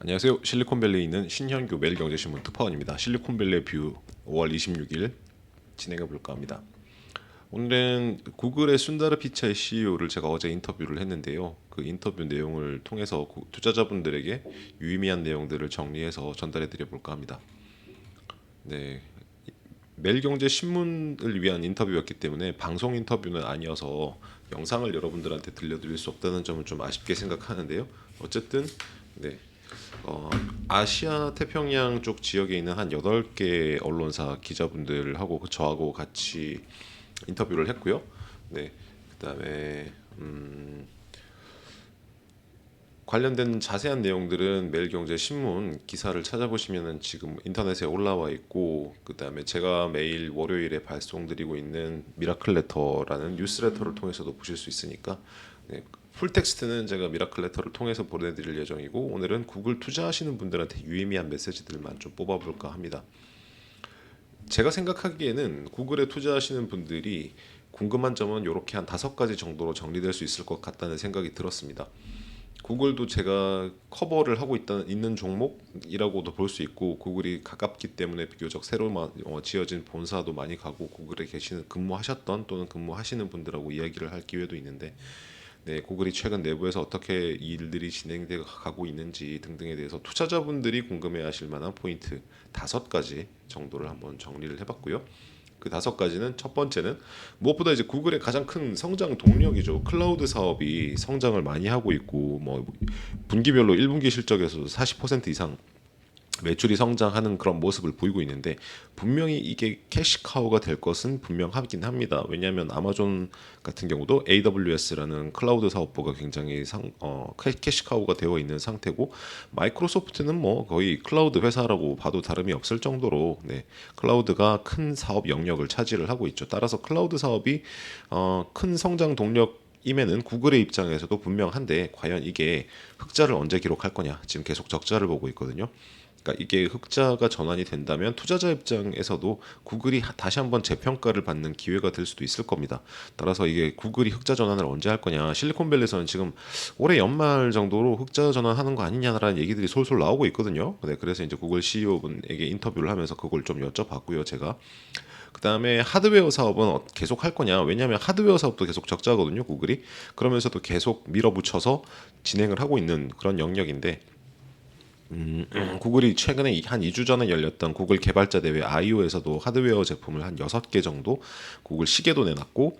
안녕하세요. 실리콘밸리에 있는 신현규 매일경제신문 특파원입니다. 실리콘밸리 뷰 5월 26일 진행해 볼까 합니다. 오늘은 구글의 순다르 피차이 CEO를 제가 어제 인터뷰를 했는데요. 그 인터뷰 내용을 통해서 투자자분들에게 유의미한 내용들을 정리해서 전달해 드려 볼까 합니다. 네, 매일경제신문을 위한 인터뷰였기 때문에 방송 인터뷰는 아니어서 영상을 여러분들한테 들려드릴 수 없다는 점을 좀 아쉽게 생각하는데요. 어쨌든 네, 어, 아시아 태평양 쪽 지역에 있는 한 8개 언론사 기자분들하고 저하고 같이 인터뷰를 했고요. 네. 그다음에 관련된 자세한 내용들은 매일경제신문 기사를 찾아보시면은 지금 인터넷에 올라와 있고, 그다음에 제가 매일 월요일에 발송드리고 있는 미라클 레터라는 뉴스레터를 통해서도 보실 수 있으니까, 네, 풀 텍스트는 제가 미라클 레터를 통해서 보내드릴 예정이고, 오늘은 구글 투자하시는 분들한테 유의미한 메시지들만 좀 뽑아볼까 합니다. 제가 생각하기에는 구글에 투자하시는 분들이 궁금한 점은 이렇게 한 5가지 정도로 정리될 수 있을 것 같다는 생각이 들었습니다. 구글도 제가 커버를 하고 있는 종목이라고도 볼 수 있고, 구글이 가깝기 때문에 비교적 새로 지어진 본사도 많이 가고, 구글에 계시는 근무하셨던 또는 근무하시는 분들하고 이야기를 할 기회도 있는데, 네, 구글이 최근 내부에서 어떻게 일들이 진행돼 가고 있는지 등등에 대해서 투자자분들이 궁금해하실 만한 포인트 5가지 정도를 한번 정리를 해봤고요. 그 5가지는, 첫 번째는 무엇보다 이제 구글의 가장 큰 성장 동력이죠. 클라우드 사업이 성장을 많이 하고 있고, 뭐 분기별로 1분기 실적에서도 40% 이상 매출이 성장하는 그런 모습을 보이고 있는데, 분명히 이게 캐시카우가 될 것은 분명하긴 합니다. 왜냐하면 아마존 같은 경우도 AWS라는 클라우드 사업부가 굉장히 캐시카우가 되어 있는 상태고, 마이크로소프트는 뭐 거의 클라우드 회사라고 봐도 다름이 없을 정도로, 네, 클라우드가 큰 사업 영역을 차지를 하고 있죠. 따라서 클라우드 사업이 큰 성장 동력 임에는 구글의 입장에서도 분명한데, 과연 이게 흑자를 언제 기록할 거냐, 지금 계속 적자를 보고 있거든요. 그러니까 이게 흑자가 전환이 된다면 투자자 입장에서도 구글이 다시 한번 재평가를 받는 기회가 될 수도 있을 겁니다. 따라서 이게 구글이 흑자 전환을 언제 할 거냐, 실리콘밸리에서는 지금 올해 연말 정도로 흑자 전환하는 거 아니냐라는 얘기들이 솔솔 나오고 있거든요. 네, 그래서 이제 구글 CEO분에게 인터뷰를 하면서 그걸 좀 여쭤봤고요, 제가. 그다음에 하드웨어 사업은 계속 할 거냐? 왜냐하면 하드웨어 사업도 계속 적자거든요, 구글이. 그러면서도 계속 밀어붙여서 진행을 하고 있는 그런 영역인데, 구글이 최근에 한 2주 전에 열렸던 구글 개발자 대회 IO에서도 하드웨어 제품을 한 6개 정도, 구글 시계도 내놨고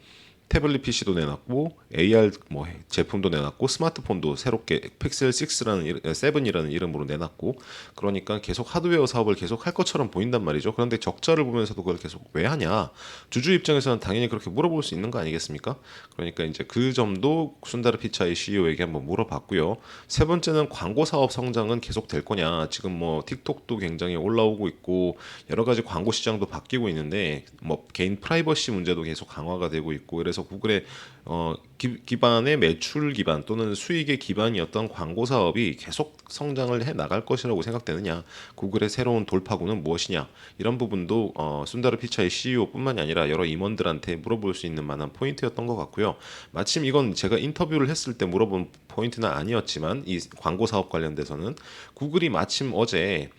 태블릿 PC도 내놨고 AR 뭐 제품도 내놨고 스마트폰도 새롭게 픽셀 6라는 7이라는 이름으로 내놨고, 그러니까 계속 하드웨어 사업을 계속 할 것처럼 보인단 말이죠. 그런데 적자를 보면서도 그걸 계속 왜 하냐? 주주 입장에서는 당연히 그렇게 물어볼 수 있는 거 아니겠습니까? 그러니까 이제 그 점도 순다르 피차이 CEO에게 한번 물어봤고요. 세 번째는 광고 사업 성장은 계속 될 거냐? 지금 뭐 틱톡도 굉장히 올라오고 있고 여러 가지 광고 시장도 바뀌고 있는데, 뭐 개인 프라이버시 문제도 계속 강화가 되고 있고, 그래서 구글의 기반의 매출 기반 또는 수익의 기반이었던 광고 사업이 계속 성장을 해 나갈 것이라고 생각되느냐, 구글의 새로운 돌파구는 무엇이냐, 이런 부분도 순다르 피차이 CEO뿐만이 아니라 여러 임원들한테 물어볼 수 있는 만한 포인트였던 것 같고요. 마침 이건 제가 인터뷰를 했을 때 물어본 포인트는 아니었지만, 이 광고 사업 관련돼서는 구글이 마침 어제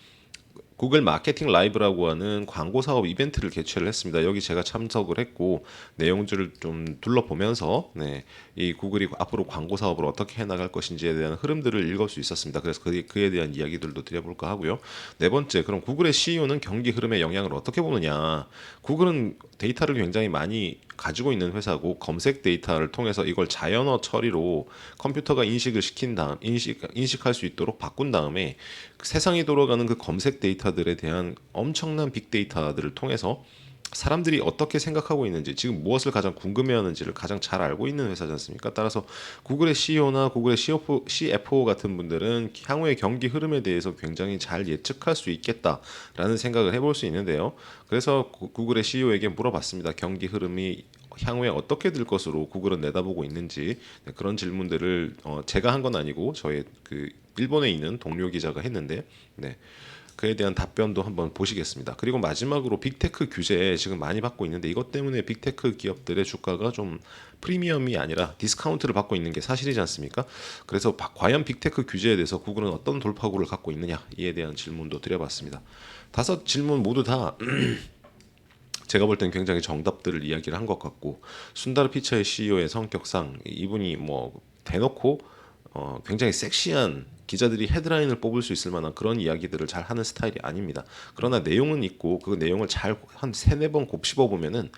구글 마케팅 라이브라고 하는 광고 사업 이벤트를 개최를 했습니다. 여기 제가 참석을 했고 내용들을 좀 둘러보면서, 네, 이 구글이 앞으로 광고 사업을 어떻게 해나갈 것인지에 대한 흐름들을 읽을 수 있었습니다. 그래서 그에 대한 이야기들도 드려볼까 하고요. 네 번째, 그럼 구글의 CEO는 경기 흐름에 영향을 어떻게 보느냐? 구글은 데이터를 굉장히 많이 가지고 있는 회사고, 검색 데이터를 통해서 이걸 자연어 처리로 컴퓨터가 인식을 시킨 다음 인식할 수 있도록 바꾼 다음에 세상이 돌아가는 그 검색 데이터들에 대한 엄청난 빅데이터들을 통해서 사람들이 어떻게 생각하고 있는지, 지금 무엇을 가장 궁금해하는지를 가장 잘 알고 있는 회사지 않습니까? 따라서 구글의 CEO나 구글의 CFO 같은 분들은 향후의 경기 흐름에 대해서 굉장히 잘 예측할 수 있겠다라는 생각을 해볼 수 있는데요. 그래서 구글의 CEO에게 물어봤습니다. 경기 흐름이 향후에 어떻게 될 것으로 구글은 내다보고 있는지, 네, 그런 질문들을 제가 한 건 아니고 저의 그 일본에 있는 동료 기자가 했는데, 네, 그에 대한 답변도 한번 보시겠습니다. 그리고 마지막으로 빅테크 규제 지금 많이 받고 있는데 이것 때문에 빅테크 기업들의 주가가 좀 프리미엄이 아니라 디스카운트를 받고 있는 게 사실이지 않습니까? 그래서 과연 빅테크 규제에 대해서 구글은 어떤 돌파구를 갖고 있느냐 이에 대한 질문도 드려봤습니다. 5질문 모두 다 제가 볼 땐 굉장히 정답들을 이야기를 한 것 같고, 순다르 피차의 CEO의 성격상 이분이 뭐 대놓고 굉장히 섹시한 기자들이 헤드라인을 뽑을 수 있을 만한 그런 이야기들을 잘 하는 스타일이 아닙니다. 그러나 내용은 있고 그 내용을 잘 한 세네 번 곱씹어 보면은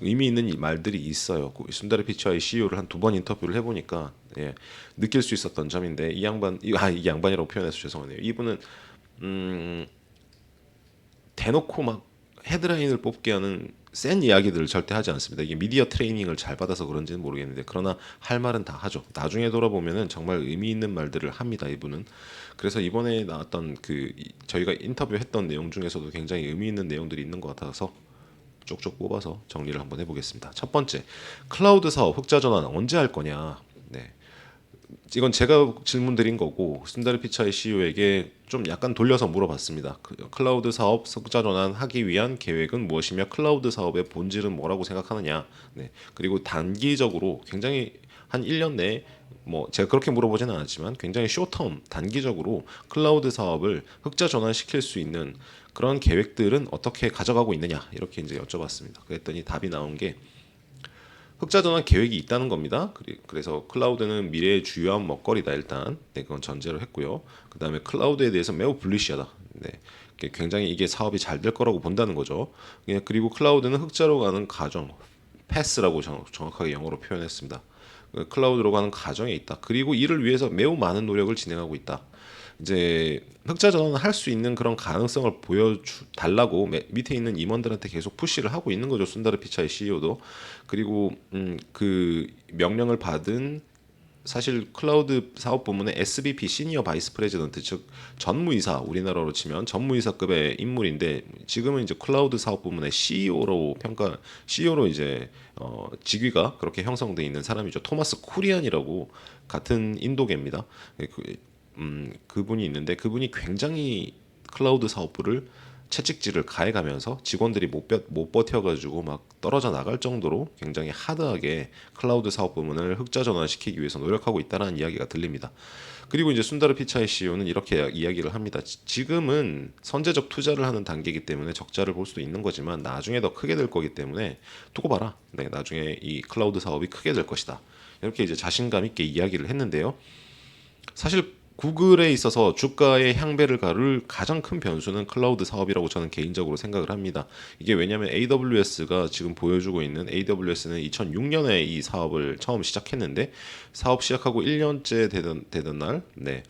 의미 있는 이 말들이 있어요. 순다르 피차의 CEO를 한 2번 인터뷰를 해보니까 예, 느낄 수 있었던 점인데 이 양반이라고 표현해서 죄송하네요. 이분은 대놓고 막 헤드라인을 뽑게 하는 센 이야기들을 절대 하지 않습니다. 이게 미디어 트레이닝을 잘 받아서 그런지는 모르겠는데 그러나 할 말은 다 하죠. 나중에 돌아보면은 정말 의미 있는 말들을 합니다. 이분은. 그래서 이번에 나왔던 저희가 인터뷰했던 내용 중에서도 굉장히 의미 있는 내용들이 있는 것 같아서 쪽쪽 뽑아서 정리를 한번 해보겠습니다. 첫 번째, 클라우드 사업 흑자 전환 언제 할 거냐. 네. 이건 제가 질문 드린 거고 순다르 피차이 CEO에게 좀 약간 돌려서 물어봤습니다. 클라우드 사업 흑자 전환하기 위한 계획은 무엇이며 클라우드 사업의 본질은 뭐라고 생각하느냐. 네. 그리고 단기적으로 굉장히 한 1년 내에 뭐 제가 그렇게 물어보지는 않았지만 굉장히 쇼텀 단기적으로 클라우드 사업을 흑자 전환시킬 수 있는 그런 계획들은 어떻게 가져가고 있느냐 이렇게 이제 여쭤봤습니다. 그랬더니 답이 나온 게 흑자 전환 계획이 있다는 겁니다. 그래서 클라우드는 미래의 주요한 먹거리다 일단. 네, 그건 전제로 했고요. 그다음에 클라우드에 대해서 매우 불리시하다. 네, 굉장히 이게 사업이 잘 될 거라고 본다는 거죠. 그리고 클라우드는 흑자로 가는 과정, 패스라고 정확하게 영어로 표현했습니다. 클라우드로 가는 과정에 있다. 그리고 이를 위해서 매우 많은 노력을 진행하고 있다. 이제 흑자 전환을 할 수 있는 그런 가능성을 보여달라고 밑에 있는 임원들한테 계속 푸시를 하고 있는 거죠. 순다르 피차이 CEO도. 그리고 그 명령을 받은 사실 클라우드 사업 부문의 SVP 시니어 바이스 프레지던트 즉 전무이사 우리나라로 치면 전무이사급의 인물인데 지금은 이제 클라우드 사업 부문의 CEO로 이제 직위가 그렇게 형성돼 있는 사람이죠. 토마스 쿠리안이라고 같은 인도계입니다. 그분이 있는데 그분이 굉장히 클라우드 사업부를 채찍질을 가해가면서 직원들이 못 버텨가지고 막 떨어져 나갈 정도로 굉장히 하드하게 클라우드 사업 부문을 흑자 전환시키기 위해서 노력하고 있다는 이야기가 들립니다. 그리고 이제 순다르 피차이 CEO는 이렇게 이야기를 합니다. 지금은 선제적 투자를 하는 단계이기 때문에 적자를 볼 수도 있는 거지만 나중에 더 크게 될 거기 때문에 두고 봐라. 네, 나중에 이 클라우드 사업이 크게 될 것이다. 이렇게 이제 자신감 있게 이야기를 했는데요. 사실 구글에 있어서 주가의 향배를 가를 가장 큰 변수는 클라우드 사업이라고 저는 개인적으로 생각을 합니다. 이게 왜냐하면 AWS가 지금 보여주고 있는 AWS는 2006년에 이 사업을 처음 시작했는데 사업 시작하고 1년째 되던 날, 네,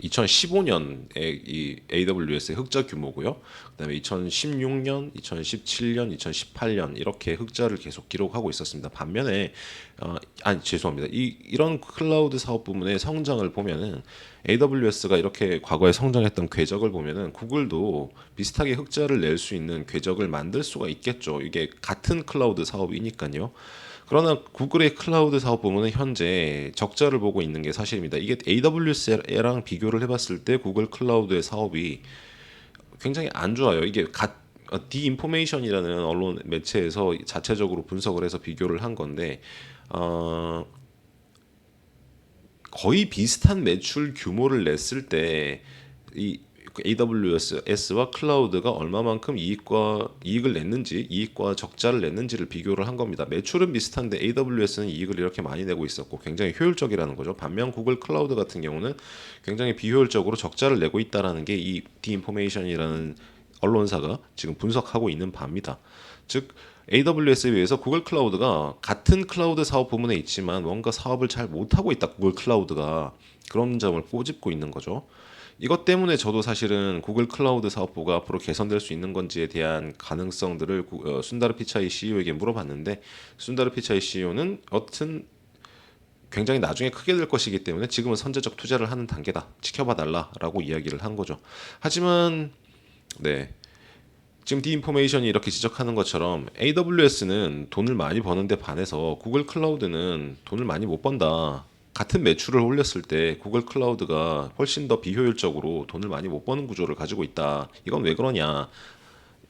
2015년에 이 AWS의 흑자 규모고요. 그다음에 2016년, 2017년, 2018년 이렇게 흑자를 계속 기록하고 있었습니다. 반면에 죄송합니다. 이런 클라우드 사업 부문의 성장을 보면은 AWS가 이렇게 과거에 성장했던 궤적을 보면은 구글도 비슷하게 흑자를 낼 수 있는 궤적을 만들 수가 있겠죠. 이게 같은 클라우드 사업이니까요. 그러나 구글의 클라우드 사업 부문은 현재 적자를 보고 있는 게 사실입니다. 이게 AWS랑 비교를 해봤을 때 구글 클라우드의 사업이 굉장히 안 좋아요. 이게 디인포메이션이라는 언론 매체에서 자체적으로 분석을 해서 비교를 한 건데 거의 비슷한 매출 규모를 냈을 때 이 AWS와 클라우드가 얼마만큼 이익을 냈는지, 이익과 적자를 냈는지를 비교를 한 겁니다. 매출은 비슷한데 AWS는 이익을 이렇게 많이 내고 있었고 굉장히 효율적이라는 거죠. 반면 구글 클라우드 같은 경우는 굉장히 비효율적으로 적자를 내고 있다라는 게 이 디인포메이션이라는 언론사가 지금 분석하고 있는 바입니다. 즉 AWS에 비해서 구글 클라우드가 같은 클라우드 사업 부문에 있지만 뭔가 사업을 잘 못하고 있다. 구글 클라우드가 그런 점을 꼬집고 있는 거죠. 이것 때문에 저도 사실은 구글 클라우드 사업부가 앞으로 개선될 수 있는 건지에 대한 가능성들을 순다르 피차이 CEO에게 물어봤는데 순다르 피차이 CEO는 여튼 굉장히 나중에 크게 될 것이기 때문에 지금은 선제적 투자를 하는 단계다. 지켜봐 달라라고 이야기를 한 거죠. 하지만 네. 지금 디인포메이션이 이렇게 지적하는 것처럼 AWS는 돈을 많이 버는데 반해서 구글 클라우드는 돈을 많이 못 번다. 같은 매출을 올렸을 때 구글 클라우드가 훨씬 더 비효율적으로 돈을 많이 못 버는 구조를 가지고 있다. 이건 왜 그러냐?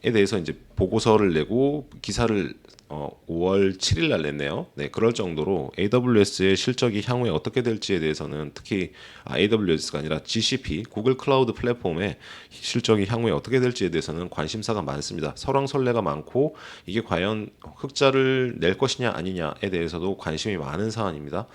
에 대해서 이제 보고서를 내고 기사를 5월 7일 날 냈네요. 네, 그럴 정도로 AWS의 실적이 향후에 어떻게 될지에 대해서는 특히 AWS가 아니라 GCP, 구글 클라우드 플랫폼의 실적이 향후에 어떻게 될지에 대해서는 관심사가 많습니다. 설왕설래가 많고 이게 과연 흑자를 낼 것이냐 아니냐에 대해서도 관심이 많은 사안입니다.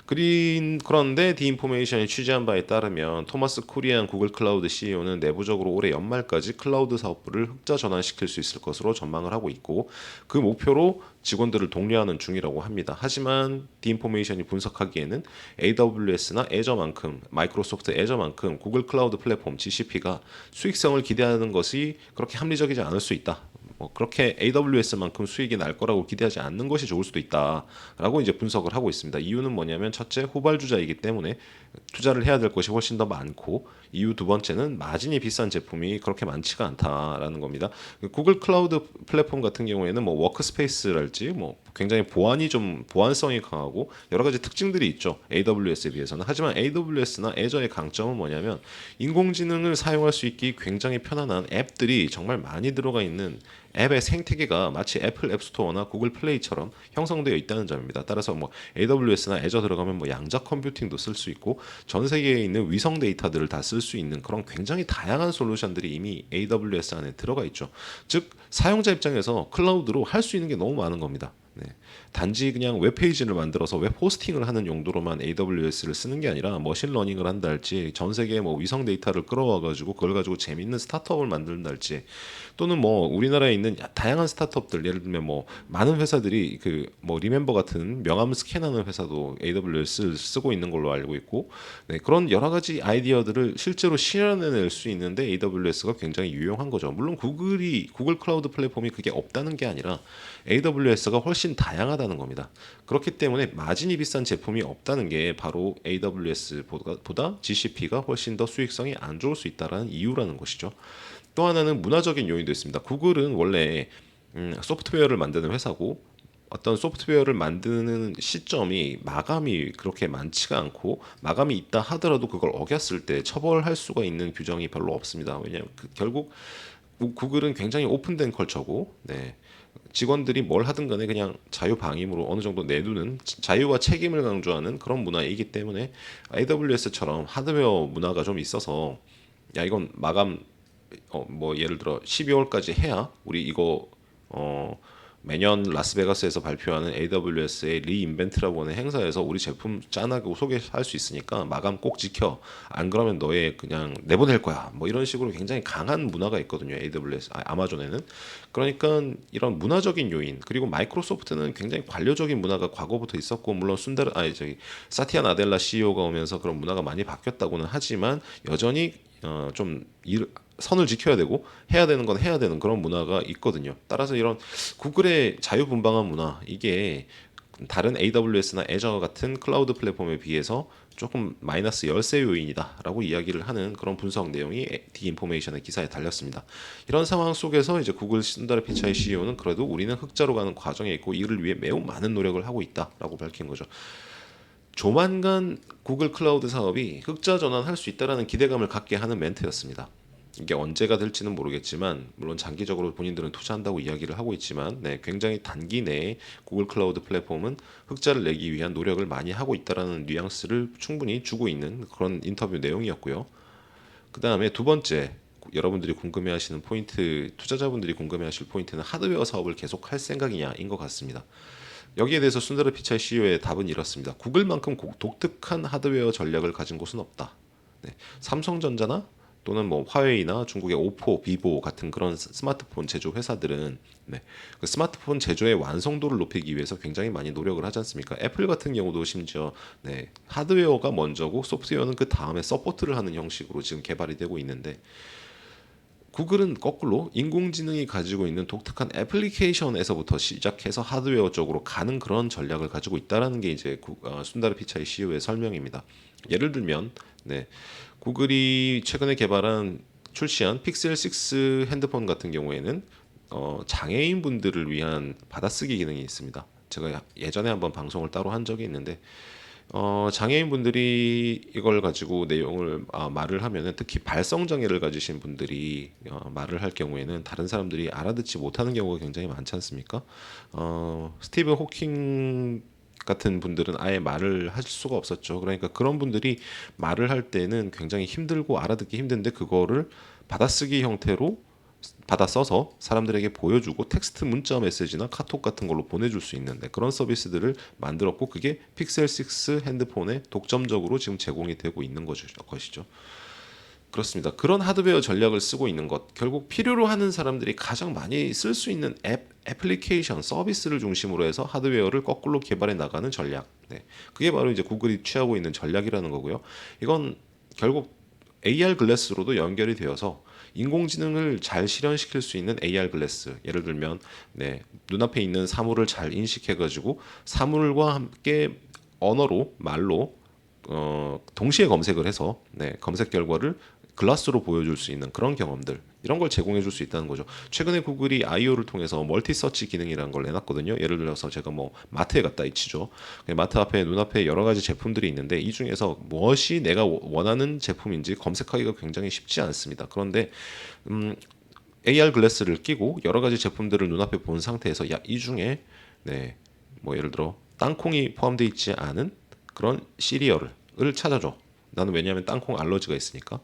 그런데 디인포메이션이 취재한 바에 따르면 토마스 쿠리안 구글 클라우드 CEO는 내부적으로 올해 연말까지 클라우드 사업부를 흑자 전환시킬 수 있을 것으로 전망을 하고 있고 그 목표로 직원들을 독려하는 중이라고 합니다. 하지만 디인포메이션이 분석하기에는 AWS나 애저만큼 마이크로소프트 애저만큼 구글 클라우드 플랫폼 GCP가 수익성을 기대하는 것이 그렇게 합리적이지 않을 수 있다. 그렇게 AWS만큼 수익이 날 거라고 기대하지 않는 것이 좋을 수도 있다라고 이제 분석을 하고 있습니다. 이유는 뭐냐면 첫째 후발주자이기 때문에 투자를 해야 될 것이 훨씬 더 많고 이유 두 번째는 마진이 비싼 제품이 그렇게 많지가 않다라는 겁니다. 구글 클라우드 플랫폼 같은 경우에는 뭐 워크스페이스랄지 뭐 굉장히 보안성이 강하고 여러 가지 특징들이 있죠. AWS에 비해서는. 하지만 AWS나 애저의 강점은 뭐냐면 인공지능을 사용할 수 있기 굉장히 편안한 앱들이 정말 많이 들어가 있는 앱의 생태계가 마치 애플 앱스토어나 구글 플레이처럼 형성되어 있다는 점입니다. 따라서 뭐 AWS나 애저 들어가면 뭐 양자 컴퓨팅도 쓸 수 있고 전 세계에 있는 위성 데이터들을 다 쓸 수 있는 그런 굉장히 다양한 솔루션들이 이미 AWS 안에 들어가 있죠. 즉 사용자 입장에서 클라우드로 할 수 있는 게 너무 많은 겁니다. 네. 단지 그냥 웹페이지를 만들어서 웹 호스팅을 하는 용도로만 AWS를 쓰는 게 아니라 머신러닝을 한다 할지 전 세계에 뭐 위성 데이터를 끌어와 가지고 그걸 가지고 재밌는 스타트업을 만든다 할지 또는 뭐 우리나라에 있는 다양한 스타트업들 예를 들면 뭐 많은 회사들이 그 뭐 리멤버 같은 명함 스캔하는 회사도 AWS를 쓰고 있는 걸로 알고 있고 네, 그런 여러 가지 아이디어들을 실제로 실현해낼 수 있는데 AWS가 굉장히 유용한 거죠. 물론 구글 클라우드 플랫폼이 그게 없다는 게 아니라 AWS가 훨씬 다양하다는 겁니다. 그렇기 때문에 마진이 비싼 제품이 없다는 게 바로 AWS보다 GCP가 훨씬 더 수익성이 안 좋을 수 있다는 이유라는 것이죠. 또 하나는 문화적인 요인도 있습니다. 구글은 원래 소프트웨어를 만드는 회사고 어떤 소프트웨어를 만드는 시점이 마감이 그렇게 많지가 않고 마감이 있다 하더라도 그걸 어겼을 때 처벌할 수가 있는 규정이 별로 없습니다. 왜냐하면 결국 구글은 굉장히 오픈된 컬처고 네. 직원들이 뭘 하든 간에 그냥 자유방임으로 어느 정도 내두는 자유와 책임을 강조하는 그런 문화이기 때문에 AWS처럼 하드웨어 문화가 좀 있어서 야 이건 마감 뭐 예를 들어 12월까지 해야 우리 이거 매년 라스베가스에서 발표하는 AWS의 리인벤트라고 하는 행사에서 우리 제품 짠하고 소개할 수 있으니까 마감 꼭 지켜. 안 그러면 너의 그냥 내보낼 거야. 뭐 이런 식으로 굉장히 강한 문화가 있거든요. 아마존에는. 그러니까 이런 문화적인 요인 그리고 마이크로소프트는 굉장히 관료적인 문화가 과거부터 있었고 물론 사티아 나델라 CEO가 오면서 그런 문화가 많이 바뀌었다고는 하지만 여전히 좀 선을 지켜야 되고 해야 되는 건 해야 되는 그런 문화가 있거든요. 따라서 이런 구글의 자유분방한 문화 이게 다른 AWS나 애저 같은 클라우드 플랫폼에 비해서 조금 마이너스 열세 요인이다라고 이야기를 하는 그런 분석 내용이 디인포메이션의 기사에 달렸습니다. 이런 상황 속에서 이제 구글 순다르 피차이 CEO는 그래도 우리는 흑자로 가는 과정에 있고 이를 위해 매우 많은 노력을 하고 있다라고 밝힌 거죠. 조만간 구글 클라우드 사업이 흑자 전환할 수 있다라는 기대감을 갖게 하는 멘트였습니다. 이게 언제가 될지는 모르겠지만 물론 장기적으로 본인들은 투자한다고 이야기를 하고 있지만 네, 굉장히 단기 내에 구글 클라우드 플랫폼은 흑자를 내기 위한 노력을 많이 하고 있다라는 뉘앙스를 충분히 주고 있는 그런 인터뷰 내용이었고요. 그 다음에 두 번째 여러분들이 궁금해하시는 포인트, 투자자분들이 궁금해하실 포인트는 하드웨어 사업을 계속 할 생각이냐인 것 같습니다. 여기에 대해서 순다르 피차이 CEO의 답은 이렇습니다. 구글만큼 독특한 하드웨어 전략을 가진 곳은 없다. 네, 삼성전자나 또는 뭐 화웨이나 중국의 오포, 비보 같은 그런 스마트폰 제조 회사들은 네, 그 스마트폰 제조의 완성도를 높이기 위해서 굉장히 많이 노력을 하지 않습니까? 애플 같은 경우도 심지어 네, 하드웨어가 먼저고 소프트웨어는 그 다음에 서포트를 하는 형식으로 지금 개발이 되고 있는데 구글은 거꾸로 인공지능이 가지고 있는 독특한 애플리케이션에서부터 시작해서 하드웨어 쪽으로 가는 그런 전략을 가지고 있다라는 게 이제 순다르 피차이 CEO의 설명입니다. 예를 들면 네, 구글이 최근에 출시한 픽셀 6 핸드폰 같은 경우에는 장애인 분들을 위한 받아쓰기 기능이 있습니다. 제가 예전에 한번 방송을 따로 한 적이 있는데 장애인분들이 이걸 가지고 내용을 말을 하면은 특히 발성 장애를 가지신 분들이 말을 할 경우에는 다른 사람들이 알아듣지 못하는 경우가 굉장히 많지 않습니까? 스티븐 호킹 같은 분들은 아예 말을 할 수가 없었죠. 그러니까 그런 분들이 말을 할 때는 굉장히 힘들고 알아듣기 힘든데 그거를 받아쓰기 형태로 받아 써서 사람들에게 보여주고 텍스트 문자 메시지나 카톡 같은 걸로 보내줄 수 있는데 그런 서비스들을 만들었고 그게 픽셀 6 핸드폰에 독점적으로 지금 제공이 되고 있는 것이죠. 그렇습니다. 그런 하드웨어 전략을 쓰고 있는 것, 결국 필요로 하는 사람들이 가장 많이 쓸 수 있는 애플리케이션, 서비스를 중심으로 해서 하드웨어를 거꾸로 개발해 나가는 전략. 네. 그게 바로 이제 구글이 취하고 있는 전략이라는 거고요. 이건 결국 AR 글래스로도 연결이 되어서 인공지능을 잘 실현시킬 수 있는 AR 글래스. 예를 들면 눈앞에 있는 사물을 잘 인식해가지고 사물과 함께 언어로 말로 동시에 검색을 해서 검색 결과를 글라스로 보여줄 수 있는 그런 경험들 이런 걸 제공해 줄 수 있다는 거죠. 최근에 구글이 아이오를 통해서 멀티 서치 기능이라는 걸 내놨거든요. 예를 들어서 제가 뭐 마트에 갔다 이치죠. 마트 앞에 눈앞에 여러 가지 제품들이 있는데 이 중에서 무엇이 내가 원하는 제품인지 검색하기가 굉장히 쉽지 않습니다. 그런데 AR 글래스를 끼고 여러 가지 제품들을 눈앞에 본 상태에서 이 중에 뭐 예를 들어 땅콩이 포함되어 있지 않은 그런 시리얼을 찾아줘. 나는 왜냐하면 땅콩 알러지가 있으니까.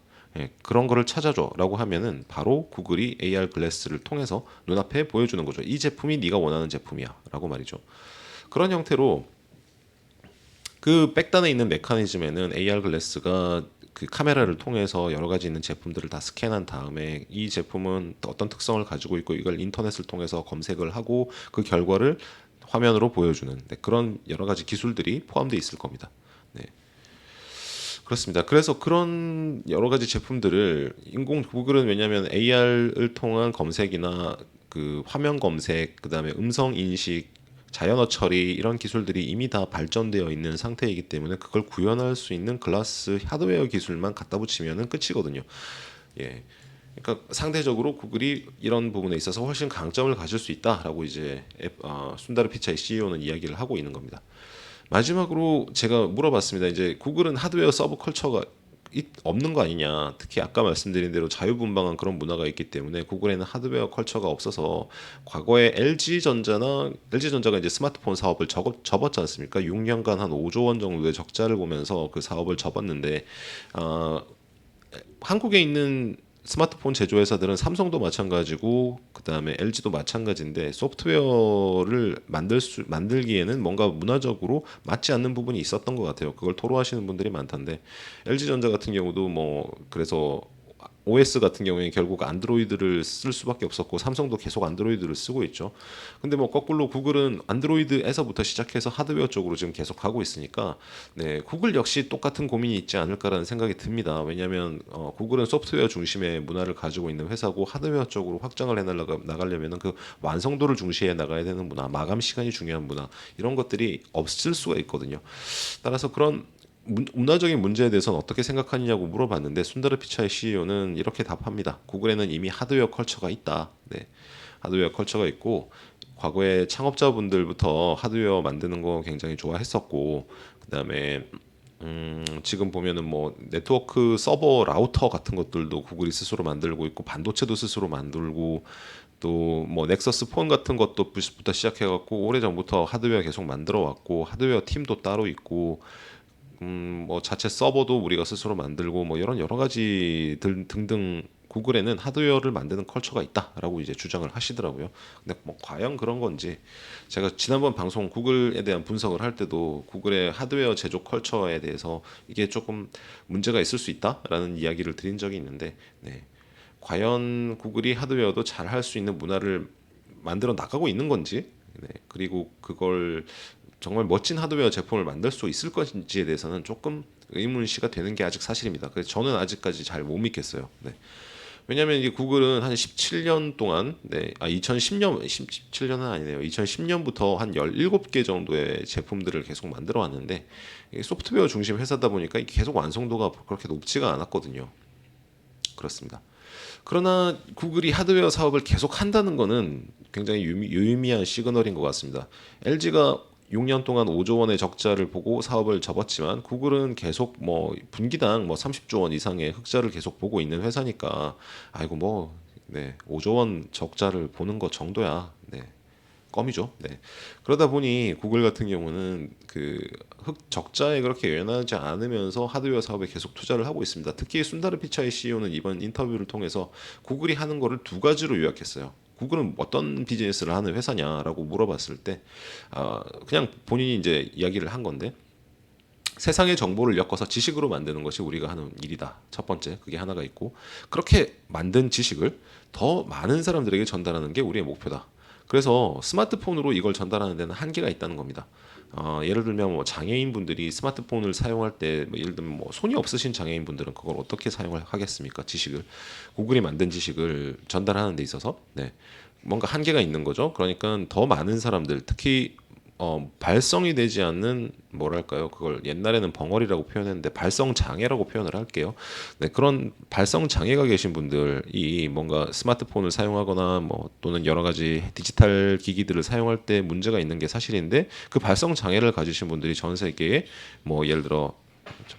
그런 거를 찾아줘라고 하면은 바로 구글이 AR 글래스를 통해서 눈앞에 보여주는 거죠. 이 제품이 네가 원하는 제품이야라고 말이죠. 그런 형태로 그 백단에 있는 메커니즘에는 AR 글래스가 그 카메라를 통해서 여러 가지 있는 제품들을 다 스캔한 다음에 이 제품은 어떤 특성을 가지고 있고 이걸 인터넷을 통해서 검색을 하고 그 결과를 화면으로 보여주는 그런 여러 가지 기술들이 포함되어 있을 겁니다. 네. 그렇습니다. 그래서 그런 여러 가지 제품들을 구글은 왜냐하면 AR을 통한 검색이나 그 화면 검색, 그다음에 음성 인식, 자연어 처리 이런 기술들이 이미 다 발전되어 있는 상태이기 때문에 그걸 구현할 수 있는 글라스 하드웨어 기술만 갖다 붙이면은 끝이거든요. 예. 그러니까 상대적으로 구글이 이런 부분에 있어서 훨씬 강점을 가질 수 있다라고 이제 순다르 피차이 CEO는 이야기를 하고 있는 겁니다. 마지막으로 제가 물어봤습니다. 이제 구글은 하드웨어 서브 컬처가 없는 거 아니냐. 특히 아까 말씀드린 대로 자유분방한 그런 문화가 있기 때문에 구글에는 하드웨어 컬처가 없어서 과거에 LG전자가 이제 스마트폰 사업을 접었지 않습니까? 6년간 한 5조 원 정도의 적자를 보면서 그 사업을 접었는데 어, 한국에 있는 스마트폰 제조회사들은 삼성도 마찬가지고 그다음에 LG도 마찬가지인데 소프트웨어를 만들기에는 뭔가 문화적으로 맞지 않는 부분이 있었던 것 같아요. 그걸 토로하시는 분들이 많던데 LG전자 같은 경우도 뭐 그래서 OS 같은 경우에 결국 안드로이드를 쓸 수밖에 없었고 삼성도 계속 안드로이드를 쓰고 있죠. 근데 뭐 거꾸로 구글은 안드로이드에서부터 시작해서 하드웨어 쪽으로 지금 계속 가고 있으니까 구글 역시 똑같은 고민이 있지 않을까라는 생각이 듭니다. 왜냐하면 구글은 소프트웨어 중심의 문화를 가지고 있는 회사고 하드웨어 쪽으로 확장을 나가려면 그 완성도를 중시해 나가야 되는 문화, 마감 시간이 중요한 문화 이런 것들이 없을 수가 있거든요. 따라서 그런 문화적인 문제에 대해서는 어떻게 생각하느냐고 물어봤는데 순다르 피차이 CEO는 이렇게 답합니다. 구글에는 이미 하드웨어 컬처가 있다. 하드웨어 컬처가 있고 과거에 창업자분들부터 하드웨어 만드는 거 굉장히 좋아했었고 그다음에 지금 보면은 뭐 네트워크 서버 라우터 같은 것들도 구글이 스스로 만들고 있고 반도체도 스스로 만들고 또 뭐 넥서스 폰 같은 것도 부터 시작해갖고 오래전부터 하드웨어 계속 만들어 왔고 하드웨어 팀도 따로 있고 뭐 자체 서버도 우리가 스스로 만들고 뭐 이런 여러 가지 등등 구글에는 하드웨어를 만드는 컬처가 있다라고 이제 주장을 하시더라고요. 근데 뭐 과연 그런 건지 제가 지난번 방송 구글에 대한 분석을 할 때도 구글의 하드웨어 제조 컬처에 대해서 이게 조금 문제가 있을 수 있다라는 이야기를 드린 적이 있는데 과연 구글이 하드웨어도 잘 할 수 있는 문화를 만들어 나가고 있는 건지 그리고 그걸 정말 멋진 하드웨어 제품을 만들 수 있을 것인지에 대해서는 조금 의문시가 되는 게 아직 사실입니다. 그래서 저는 아직까지 잘 못 믿겠어요. 왜냐하면 이게 구글은 한 17년 동안, 2010년, 17년은 아니네요. 2010년부터 한 17개 정도의 제품들을 계속 만들어 왔는데 소프트웨어 중심 회사다 보니까 이게 계속 완성도가 그렇게 높지가 않았거든요. 그렇습니다. 그러나 구글이 하드웨어 사업을 계속 한다는 것은 굉장히 유의미한 시그널인 것 같습니다. LG가 6년 동안 5조 원의 적자를 보고 사업을 접었지만 구글은 계속 뭐 분기당 뭐 30조 원 이상의 흑자를 계속 보고 있는 회사니까 아이고 뭐 네, 5조 원 적자를 보는 것 정도야. 네. 껌이죠. 네. 그러다 보니 구글 같은 경우는 그 적자에 그렇게 연연하지 않으면서 하드웨어 사업에 계속 투자를 하고 있습니다. 특히 순다르 피차이 CEO는 이번 인터뷰를 통해서 구글이 하는 거를 두 가지로 요약했어요. 구글은 어떤 비즈니스를 하는 회사냐라고 물어봤을 때 그냥 본인이 이제 이야기를 한 건데 세상의 정보를 엮어서 지식으로 만드는 것이 우리가 하는 일이다. 첫 번째, 그게 하나가 있고, 그렇게 만든 지식을 더 많은 사람들에게 전달하는 게 우리의 목표다. 그래서 스마트폰으로 이걸 전달하는 데는 한계가 있다는 겁니다. 예를 들면 뭐 장애인분들이 스마트폰을 사용할 때뭐 예를 들면 뭐 손이 없으신 장애인분들은 그걸 어떻게 사용을 하겠습니까? 지식을 구글이 만든 지식을 전달하는 데 있어서 네. 뭔가 한계가 있는 거죠. 그러니까 더 많은 사람들, 특히 발성이 되지 않는 뭐랄까요? 그걸 옛날에는 벙어리라고 표현했는데 발성 장애라고 표현을 할게요. 네, 그런 발성 장애가 계신 분들이 뭔가 스마트폰을 사용하거나 뭐 또는 여러 가지 디지털 기기들을 사용할 때 문제가 있는 게 사실인데 그 발성 장애를 가지신 분들이 전 세계에 뭐 예를 들어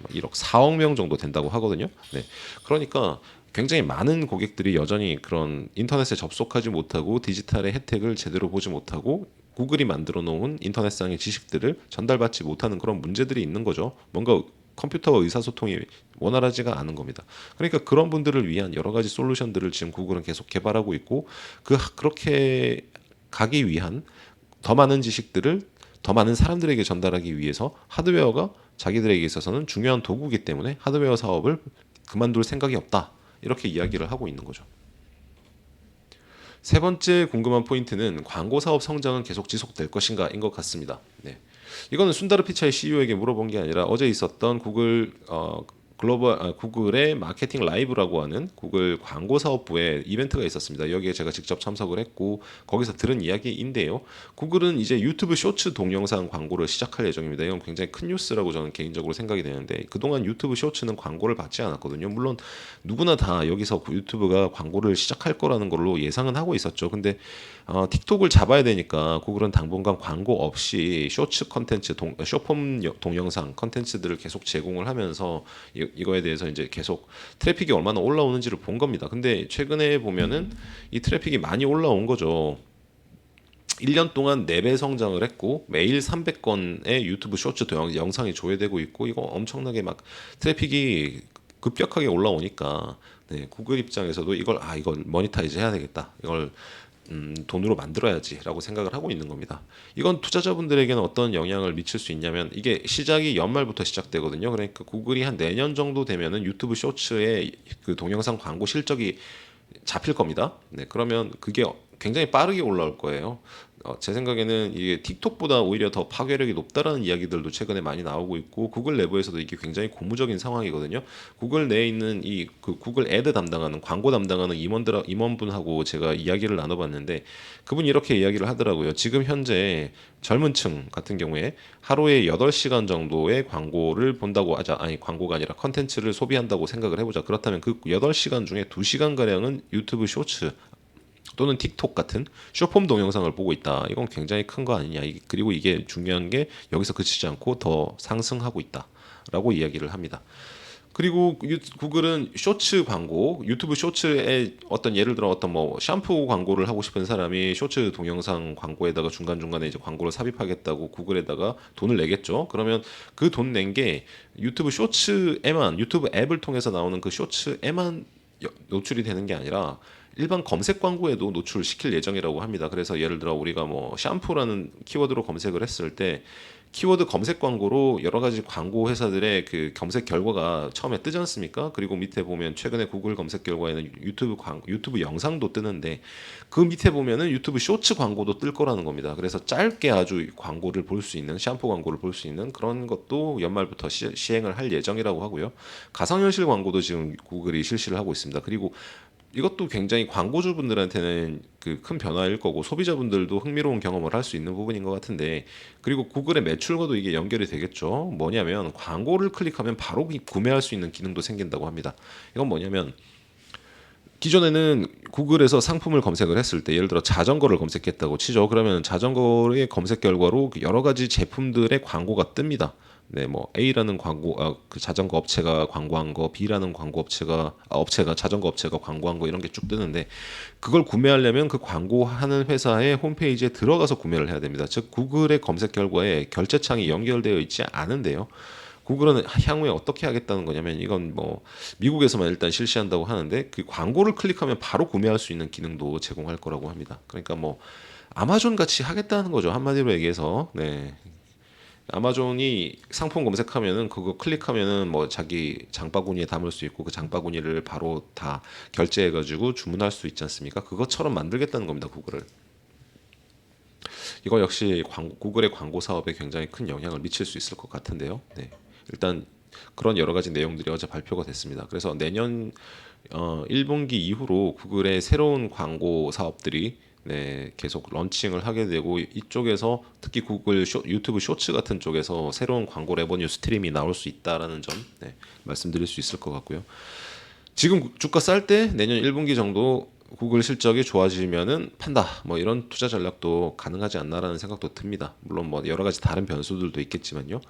1억 4억 명 정도 된다고 하거든요. 네. 그러니까 굉장히 많은 고객들이 여전히 그런 인터넷에 접속하지 못하고 디지털의 혜택을 제대로 보지 못하고 구글이 만들어 놓은 인터넷상의 지식들을 전달받지 못하는 그런 문제들이 있는 거죠. 뭔가 컴퓨터와 의사소통이 원활하지가 않은 겁니다. 그러니까 그런 분들을 위한 여러 가지 솔루션들을 지금 구글은 계속 개발하고 있고 그렇게 가기 위한 더 많은 지식들을 더 많은 사람들에게 전달하기 위해서 하드웨어가 자기들에게 있어서는 중요한 도구이기 때문에 하드웨어 사업을 그만둘 생각이 없다. 이렇게 이야기를 하고 있는 거죠. 세 번째 궁금한 포인트는 광고 사업 성장은 계속 지속될 것인가인 것 같습니다. 네. 이거는 순다르 피차이 CEO에게 물어본 게 아니라 어제 있었던 구글의 마케팅 라이브라고 하는 구글 광고 사업부의 이벤트가 있었습니다. 여기에 제가 직접 참석을 했고 거기서 들은 이야기인데요. 구글은 이제 유튜브 쇼츠 동영상 광고를 시작할 예정입니다. 이건 굉장히 큰 뉴스라고 저는 개인적으로 생각이 되는데 그동안 유튜브 쇼츠는 광고를 받지 않았거든요. 물론 누구나 다 여기서 유튜브가 광고를 시작할 거라는 걸로 예상은 하고 있었죠. 근데 틱톡을 잡아야 되니까 구글은 당분간 광고 없이 쇼츠 컨텐츠, 쇼폼 동영상 컨텐츠들을 계속 제공을 하면서 이거에 대해서 이제 계속 트래픽이 얼마나 올라오는지를 본 겁니다. 근데 최근에 보면은 이 트래픽이 많이 올라온 거죠. 1년 동안 4배 성장을 했고 매일 300건의 유튜브 쇼츠 영상이 조회되고 있고 이거 엄청나게 막 트래픽이 급격하게 올라오니까 네, 구글 입장에서도 이걸 모니타이즈 해야 되겠다. 이걸 돈으로 만들어야지라고 생각을 하고 있는 겁니다. 이건 투자자분들에게는 어떤 영향을 미칠 수 있냐면 이게 시작이 연말부터 시작되거든요. 그러니까 구글이 한 내년 정도 되면은 유튜브 쇼츠의 그 동영상 광고 실적이 잡힐 겁니다. 네, 그러면 그게 굉장히 빠르게 올라올 거예요. 제 생각에는 이게 틱톡보다 오히려 더 파괴력이 높다라는 이야기들도 최근에 많이 나오고 있고 구글 내부에서도 이게 굉장히 고무적인 상황이거든요. 구글 내에 있는 이 그 구글 애드 담당하는 광고 담당하는 임원분하고 제가 이야기를 나눠봤는데 그분이 이렇게 이야기를 하더라고요. 지금 현재 젊은 층 같은 경우에 하루에 8시간 정도의 광고를 본다고 하자. 아니 광고가 아니라 컨텐츠를 소비한다고 생각을 해보자. 그렇다면 그 8시간 중에 2시간 가량은 유튜브 쇼츠 또는 틱톡 같은 쇼폼 동영상을 보고 있다. 이건 굉장히 큰 거 아니냐. 그리고 이게 중요한 게 여기서 그치지 않고 더 상승하고 있다라고 이야기를 합니다. 그리고 구글은 쇼츠 광고, 유튜브 쇼츠에 어떤 예를 들어 어떤 뭐 샴푸 광고를 하고 싶은 사람이 쇼츠 동영상 광고에다가 중간중간에 이제 광고를 삽입하겠다고 구글에다가 돈을 내겠죠. 그러면 그 돈 낸 게 유튜브 쇼츠에만 유튜브 앱을 통해서 나오는 그 쇼츠에만 노출이 되는 게 아니라 일반 검색 광고에도 노출시킬 예정이라고 합니다. 그래서 예를 들어 우리가 뭐 샴푸라는 키워드로 검색을 했을 때 키워드 검색 광고로 여러 가지 광고 회사들의 그 검색 결과가 처음에 뜨지 않습니까? 그리고 밑에 보면 최근에 구글 검색 결과에는 유튜브 영상도 뜨는데 그 밑에 보면은 유튜브 쇼츠 광고도 뜰 거라는 겁니다. 그래서 짧게 아주 광고를 볼 수 있는 샴푸 광고를 볼 수 있는 그런 것도 연말부터 시행을 할 예정이라고 하고요. 가상현실 광고도 지금 구글이 실시를 하고 있습니다. 그리고 이것도 굉장히 광고주분들한테는 그 큰 변화일 거고 소비자분들도 흥미로운 경험을 할 수 있는 부분인 것 같은데 그리고 구글의 매출과도 이게 연결이 되겠죠. 뭐냐면 광고를 클릭하면 바로 구매할 수 있는 기능도 생긴다고 합니다. 이건 뭐냐면 기존에는 구글에서 상품을 검색을 했을 때 예를 들어 자전거를 검색했다고 치죠. 그러면 자전거의 검색 결과로 여러 가지 제품들의 광고가 뜹니다. 네, 뭐 A라는 그 자전거 업체가 광고한 거, B라는 업체가 자전거 업체가 광고한 거 이런 게 쭉 뜨는데 그걸 구매하려면 그 광고하는 회사의 홈페이지에 들어가서 구매를 해야 됩니다. 즉 구글의 검색 결과에 결제창이 연결되어 있지 않은데요. 구글은 향후에 어떻게 하겠다는 거냐면 이건 뭐 미국에서만 일단 실시한다고 하는데 그 광고를 클릭하면 바로 구매할 수 있는 기능도 제공할 거라고 합니다. 그러니까 뭐 아마존 같이 하겠다는 거죠. 한마디로 얘기해서. 네. 아마존이 상품 검색하면은 그거 클릭하면은 뭐 자기 장바구니에 담을 수 있고 그 장바구니를 바로 다 결제해 가지고 주문할 수 있지 않습니까? 그것처럼 만들겠다는 겁니다. 구글을. 이거 역시 구글의 광고 사업에 굉장히 큰 영향을 미칠 수 있을 것 같은데요. 네. 일단 그런 여러 가지 내용들이 어제 발표가 됐습니다. 그래서 내년 1분기 이후로 구글의 새로운 광고 사업들이 네, 계속 런칭을 하게 되고 이쪽에서 특히 유튜브 쇼츠 같은 쪽에서 새로운 광고 레버뉴 스트림이 나올 수 있다라는 점 네, 말씀드릴 수 있을 것 같고요. 지금 주가 쌀 때 내년 1분기 정도 구글 실적이 좋아지면은 판다. 뭐 이런 투자 전략도 가능하지 않나라는 생각도 듭니다. 물론 뭐 여러 가지 다른 변수들도 있겠지만요.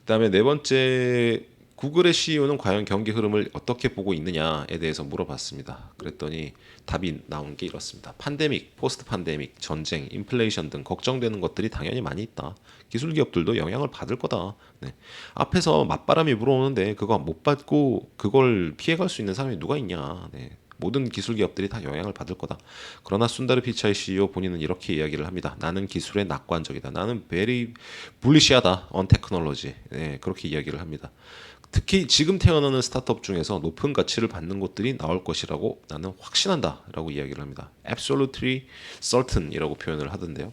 그다음에 네 번째 구글의 CEO는 과연 경기 흐름을 어떻게 보고 있느냐에 대해서 물어봤습니다. 그랬더니 답이 나온 게 이렇습니다. 팬데믹, 포스트 팬데믹, 전쟁, 인플레이션 등 걱정되는 것들이 당연히 많이 있다. 기술 기업들도 영향을 받을 거다. 네. 앞에서 맞바람이 불어오는데 그거 못 받고 그걸 피해갈 수 있는 사람이 누가 있냐. 네. 모든 기술 기업들이 다 영향을 받을 거다. 그러나 순다르 피차이 CEO 본인은 이렇게 이야기를 합니다. 나는 기술에 낙관적이다. 나는 very bullish하다 on technology. 네, 그렇게 이야기를 합니다. 특히 지금 태어나는 스타트업 중에서 높은 가치를 받는 곳들이 나올 것이라고 나는 확신한다라고 이야기를 합니다. Absolutely certain이라고 표현을 하던데요.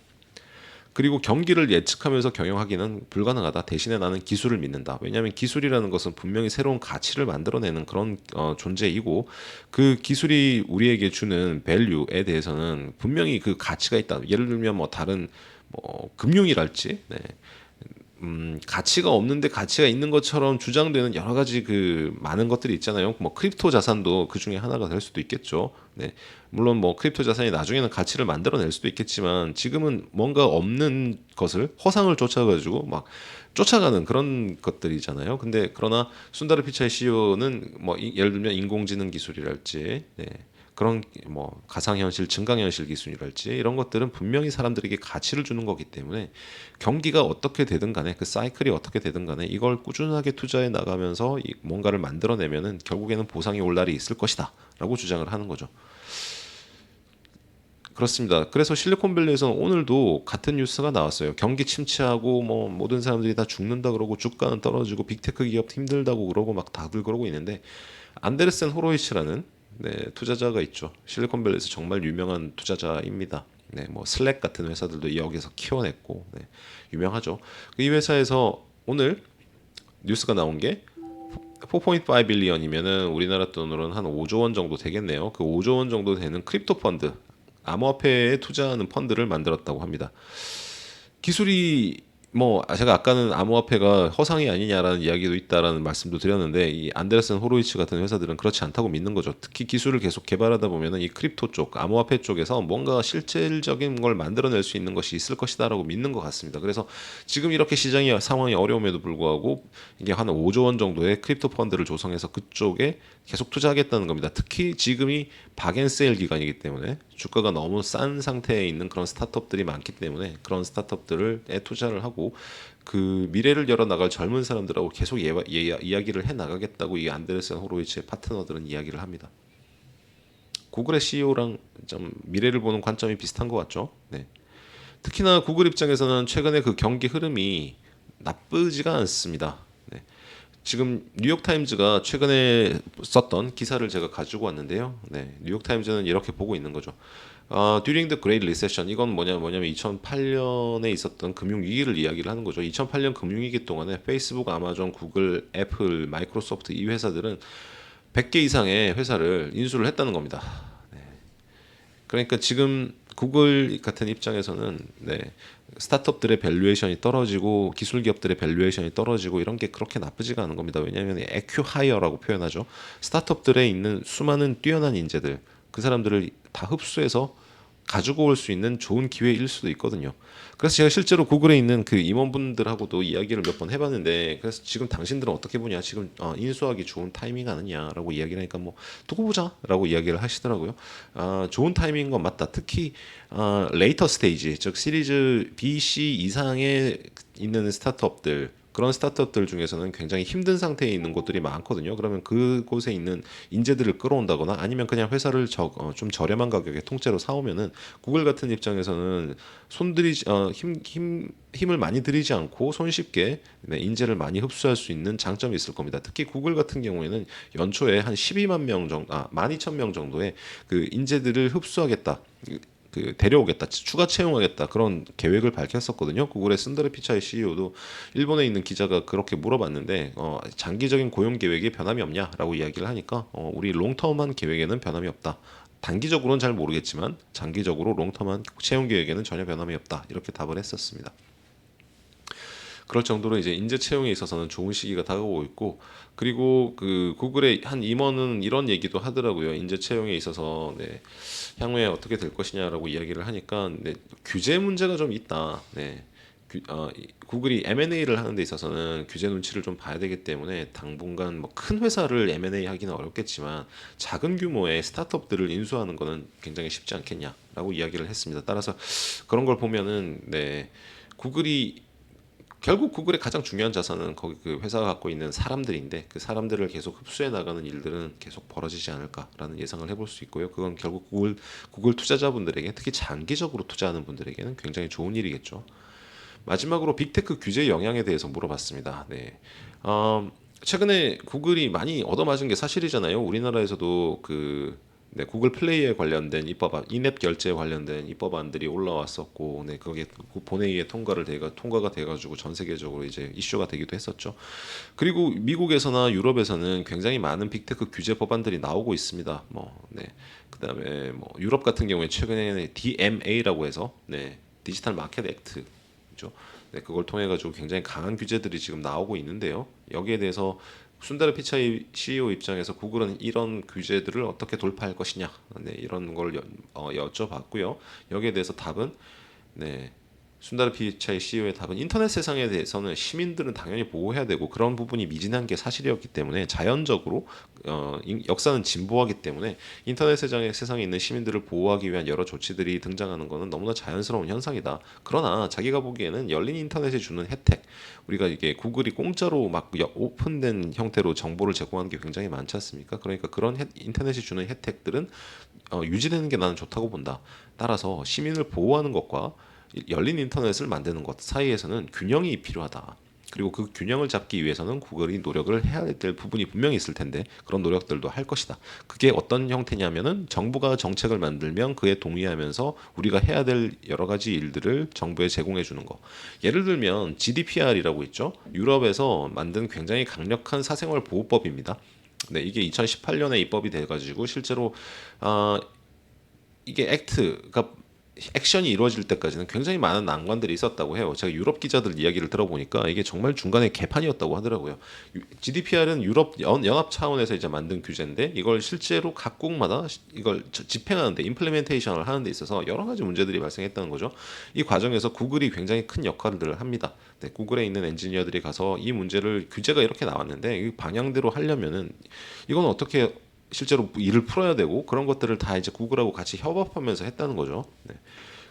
그리고 경기를 예측하면서 경영하기는 불가능하다. 대신에 나는 기술을 믿는다. 왜냐하면 기술이라는 것은 분명히 새로운 가치를 만들어내는 그런 존재이고 그 기술이 우리에게 주는 밸류에 대해서는 분명히 그 가치가 있다. 예를 들면 뭐 다른 뭐 금융이랄지 네. 가치가 없는데 가치가 있는 것처럼 주장되는 여러 가지 그 많은 것들이 있잖아요. 뭐 크립토 자산도 그 중에 하나가 될 수도 있겠죠. 네. 물론 뭐 크립토 자산이 나중에는 가치를 만들어낼 수도 있겠지만 지금은 뭔가 없는 것을 허상을 쫓아가지고 막 쫓아가는 그런 것들이잖아요. 근데 그러나 순다르 피차이 CEO는 뭐 예를 들면 인공지능 기술이랄지 네. 그런 뭐 가상현실, 증강현실 기술이랄지 이런 것들은 분명히 사람들에게 가치를 주는 거기 때문에 경기가 어떻게 되든 간에 그 사이클이 어떻게 되든 간에 이걸 꾸준하게 투자해 나가면서 뭔가를 만들어내면은 결국에는 보상이 올 날이 있을 것이다라고 주장을 하는 거죠. 그렇습니다. 그래서 실리콘밸리에서는 오늘도 같은 뉴스가 나왔어요. 경기 침체하고 뭐 모든 사람들이 다 죽는다 그러고 주가는 떨어지고 빅테크 기업 힘들다고 그러고 막 다들 그러고 있는데 안데르센 호로이츠라는 네, 투자자가 있죠. 실리콘밸리에서 정말 유명한 투자자입니다. 네, 뭐 슬랙 같은 회사들도 여기서 키워냈고 네, 유명하죠. 이 회사에서 오늘 뉴스가 나온 게 4.5 빌리언이면은 우리나라 돈으로는 한 5조 원 정도 되겠네요. 그 5조 원 정도 되는 크립토 펀드, 암호화폐에 투자하는 펀드를 만들었다고 합니다. 기술이 뭐 제가 아까는 암호화폐가 허상이 아니냐라는 이야기도 있다라는 말씀도 드렸는데 이 안데르센 호로이츠 같은 회사들은 그렇지 않다고 믿는 거죠. 특히 기술을 계속 개발하다 보면은 이 크립토 쪽, 암호화폐 쪽에서 뭔가 실질적인 걸 만들어낼 수 있는 것이 있을 것이다라고 믿는 것 같습니다. 그래서 지금 이렇게 시장이 상황이 어려움에도 불구하고 이게 한 5조 원 정도의 크립토 펀드를 조성해서 그쪽에 계속 투자하겠다는 겁니다. 특히 지금이 박앤세일 기간이기 때문에 주가가 너무 싼 상태에 있는 그런 스타트업들이 많기 때문에 그런 스타트업들에 투자를 하고 그 미래를 열어 나갈 젊은 사람들하고 계속 이야기를 해 나가겠다고 이 안데르센 호로이츠의 파트너들은 이야기를 합니다. 구글의 CEO랑 좀 미래를 보는 관점이 비슷한 것 같죠. 네. 특히나 구글 입장에서는 최근에 그 경기 흐름이 나쁘지가 않습니다. 네. 지금 뉴욕타임즈가 최근에 썼던 기사를 제가 가지고 왔는데요. 네, 뉴욕타임즈는 이렇게 보고 있는 거죠. During the Great Recession 이건 뭐냐면 2008년에 있었던 금융위기를 이야기를 하는 거죠. 2008년 금융위기 동안에 페이스북, 아마존, 구글, 애플, 마이크로소프트 이 회사들은 100개 이상의 회사를 인수를 했다는 겁니다. 네. 그러니까 지금 구글 같은 입장에서는 네, 스타트업들의 밸류에이션이 떨어지고 기술 기업들의 밸류에이션이 떨어지고 이런 게 그렇게 나쁘지가 않은 겁니다. 왜냐하면 에큐하이어라고 표현하죠. 스타트업들에 있는 수많은 뛰어난 인재들 그 사람들을 다 흡수해서 가지고 올 수 있는 좋은 기회일 수도 있거든요. 그래서 제가 실제로 구글에 있는 그 임원분들하고도 이야기를 몇 번 해봤는데, 그래서 지금 당신들은 어떻게 보냐, 지금 인수하기 좋은 타이밍 아니냐라고 이야기를 하니까 뭐 두고 보자라고 이야기를 하시더라고요. 좋은 타이밍인 건 맞다. 특히 레이터 스테이지, 즉 시리즈 B, C 이상에 있는 스타트업들, 그런 스타트업들 중에서는 굉장히 힘든 상태에 있는 곳들이 많거든요. 그러면 그곳에 있는 인재들을 끌어온다거나 아니면 그냥 회사를 좀 저렴한 가격에 통째로 사오면은 구글 같은 입장에서는 힘을 많이 들이지 않고 손쉽게 네, 인재를 많이 흡수할 수 있는 장점이 있을 겁니다. 특히 구글 같은 경우에는 연초에 한 12만 명 정도, 12,000명 정도의 그 인재들을 흡수하겠다. 그 데려오겠다, 추가 채용하겠다 그런 계획을 밝혔었거든요. 구글의 순다르 피차이 CEO도 일본에 있는 기자가 그렇게 물어봤는데 장기적인 고용 계획에 변함이 없냐라고 이야기를 하니까 우리 롱텀한 계획에는 변함이 없다. 단기적으로는 잘 모르겠지만 장기적으로 롱텀한 채용 계획에는 전혀 변함이 없다. 이렇게 답을 했었습니다. 그럴 정도로 이제 인재 채용에 있어서는 좋은 시기가 다가오고 있고, 그리고 그 구글의 한 임원은 이런 얘기도 하더라고요. 인재 채용에 있어서 네, 향후에 어떻게 될 것이냐라고 이야기를 하니까 네, 규제 문제가 좀 있다. 네. 구글이 M&A를 하는 데 있어서는 규제 눈치를 좀 봐야 되기 때문에 당분간 뭐 큰 회사를 M&A 하기는 어렵겠지만 작은 규모의 스타트업들을 인수하는 거는 굉장히 쉽지 않겠냐라고 이야기를 했습니다. 따라서 그런 걸 보면은 네, 구글이 결국 구글의 가장 중요한 자산은 거기 그 회사가 갖고 있는 사람들인데, 그 사람들을 계속 흡수해 나가는 일들은 계속 벌어지지 않을까라는 예상을 해볼 수 있고요. 그건 결국 구글 투자자분들에게, 특히 장기적으로 투자하는 분들에게는 굉장히 좋은 일이겠죠. 마지막으로 빅테크 규제 영향에 대해서 물어봤습니다. 네. 최근에 구글이 많이 얻어맞은 게 사실이잖아요. 우리나라에서도 네, 구글 플레이에 관련된 입법안, 인앱 결제에 관련된 입법안들이 올라왔었고, 네, 그게 본회의에 통과가 돼가지고 전 세계적으로 이제 이슈가 되기도 했었죠. 그리고 미국에서나 유럽에서는 굉장히 많은 빅테크 규제 법안들이 나오고 있습니다. 네, 그다음에 유럽 같은 경우에 최근에 DMA라고 해서 네, 디지털 마켓 액트죠. 네, 그걸 통해 가지고 굉장히 강한 규제들이 지금 나오고 있는데요. 여기에 대해서 순다르 피차이 CEO 입장에서 구글은 이런 규제들을 어떻게 돌파할 것이냐, 네, 이런 걸 여쭤봤고요. 여기에 대해서 답은 네, 순다르 피차이 CEO의 답은 인터넷 세상에 대해서는 시민들은 당연히 보호해야 되고 그런 부분이 미진한 게 사실이었기 때문에 자연적으로 역사는 진보하기 때문에 인터넷 세상에 있는 시민들을 보호하기 위한 여러 조치들이 등장하는 것은 너무나 자연스러운 현상이다. 그러나 자기가 보기에는 열린 인터넷이 주는 혜택, 우리가 이게 구글이 공짜로 막 오픈된 형태로 정보를 제공하는 게 굉장히 많지 않습니까? 그러니까 그런 인터넷이 주는 혜택들은 유지되는 게 나는 좋다고 본다. 따라서 시민을 보호하는 것과 열린 인터넷을 만드는 것 사이에서는 균형이 필요하다. 그리고 그 균형을 잡기 위해서는 구글이 노력을 해야 될 부분이 분명히 있을 텐데 그런 노력들도 할 것이다. 그게 어떤 형태냐면은 정부가 정책을 만들면 그에 동의하면서 우리가 해야 될 여러 가지 일들을 정부에 제공해 주는 거. 예를 들면 GDPR이라고 있죠. 유럽에서 만든 굉장히 강력한 사생활 보호법입니다. 네, 이게 2018년에 입법이 돼가지고 실제로 어, 이게 액트가 액션이 이루어질 때까지는 굉장히 많은 난관들이 있었다고 해요. 제가 유럽 기자들 이야기를 들어보니까 이게 정말 중간에 개판이었다고 하더라고요. GDPR은 유럽 연합 차원에서 이제 만든 규제인데 이걸 실제로 각국마다 이걸 집행하는데 임플리멘테이션을 하는 데 있어서 여러 가지 문제들이 발생했다는 거죠. 이 과정에서 구글이 굉장히 큰 역할을 합니다. 네, 구글에 있는 엔지니어들이 가서 이 문제를 규제가 이렇게 나왔는데 이 방향대로 하려면은 이건 어떻게 실제로 일을 풀어야 되고 그런 것들을 다 이제 구글하고 같이 협업하면서 했다는 거죠. 네.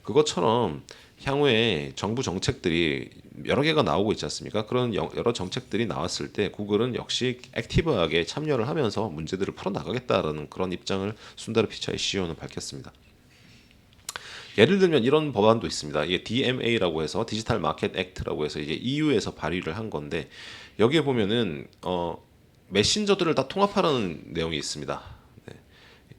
그것처럼 향후에 정부 정책들이 여러 개가 나오고 있지 않습니까? 그런 여러 정책들이 나왔을 때 구글은 역시 액티브하게 참여를 하면서 문제들을 풀어 나가겠다라는 그런 입장을 순다르 피차이 CEO는 밝혔습니다. 예를 들면 이런 법안도 있습니다. 이게 DMA라고 해서 디지털 마켓 액트라고 해서 이제 EU에서 발의를 한 건데 여기에 보면은 메신저들을 다 통합하라는 내용이 있습니다. 네.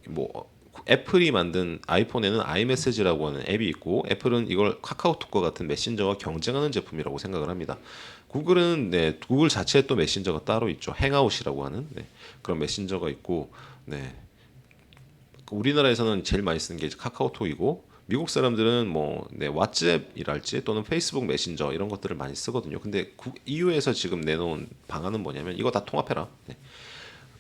뭐 애플이 만든 아이폰에는 아이메시지라고 하는 앱이 있고 애플은 이걸 카카오톡과 같은 메신저와 경쟁하는 제품이라고 생각을 합니다. 구글은 네, 구글 자체에 또 메신저가 따로 있죠. 행아웃이라고 하는 네, 그런 메신저가 있고 네, 우리나라에서는 제일 많이 쓰는 게 카카오톡이고 미국 사람들은 네, 왓츠앱이랄지 또는 페이스북 메신저 이런 것들을 많이 쓰거든요. 근데 EU에서 지금 내놓은 방안은 뭐냐면 이거 다 통합해라. 네.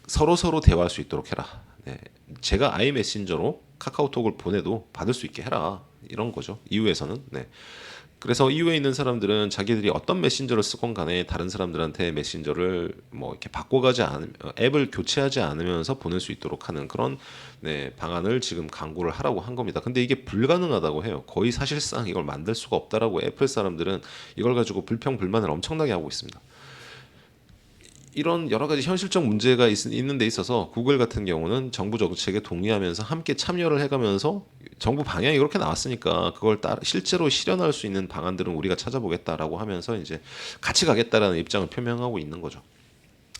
서로 대화할 수 있도록 해라. 네, 제가 아이 메신저로 카카오톡을 보내도 받을 수 있게 해라 이런 거죠. 이후에서는. 네. 그래서 이후에 있는 사람들은 자기들이 어떤 메신저를 쓰건 간에 다른 사람들한테 메신저를 뭐 이렇게 바꿔가지 않으 앱을 교체하지 않으면서 보낼 수 있도록 하는 그런 네, 방안을 지금 강구를 하라고 한 겁니다. 근데 이게 불가능하다고 해요. 거의 사실상 이걸 만들 수가 없다라고 애플 사람들은 이걸 가지고 불평불만을 엄청나게 하고 있습니다. 이런 여러 가지 현실적 문제가 있는 데 있어서 구글 같은 경우는 정부 정책에 동의하면서 함께 참여를 해가면서 정부 방향이 그렇게 나왔으니까 그걸 실제로 실현할 수 있는 방안들은 우리가 찾아보겠다라고 하면서 이제 같이 가겠다라는 입장을 표명하고 있는 거죠.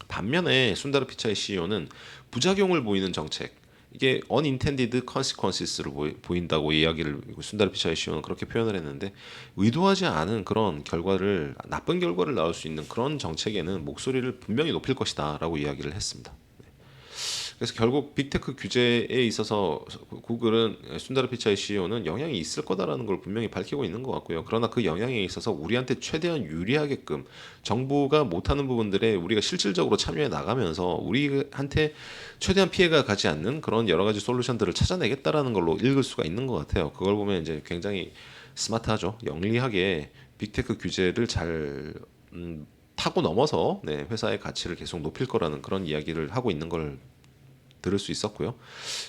반면에 순다르 피차이 CEO는 부작용을 보이는 정책, 이게 unintended consequences를 보인다고 이야기를 순다르 피차이 CEO는 그렇게 표현을 했는데, 의도하지 않은 그런 결과를, 나쁜 결과를 낳을 수 있는 그런 정책에는 목소리를 분명히 높일 것이다라고 이야기를 했습니다. 그래서 결국 빅테크 규제에 있어서 구글은, 순다르 피차이 CEO는 영향이 있을 거다라는 걸 분명히 밝히고 있는 것 같고요. 그러나 그 영향에 있어서 우리한테 최대한 유리하게끔 정부가 못하는 부분들에 우리가 실질적으로 참여해 나가면서 우리한테 최대한 피해가 가지 않는 그런 여러 가지 솔루션들을 찾아내겠다라는 걸로 읽을 수가 있는 것 같아요. 그걸 보면 이제 굉장히 스마트하죠. 영리하게 빅테크 규제를 잘 타고 넘어서 네, 회사의 가치를 계속 높일 거라는 그런 이야기를 하고 있는 걸 들을 수 있었고요.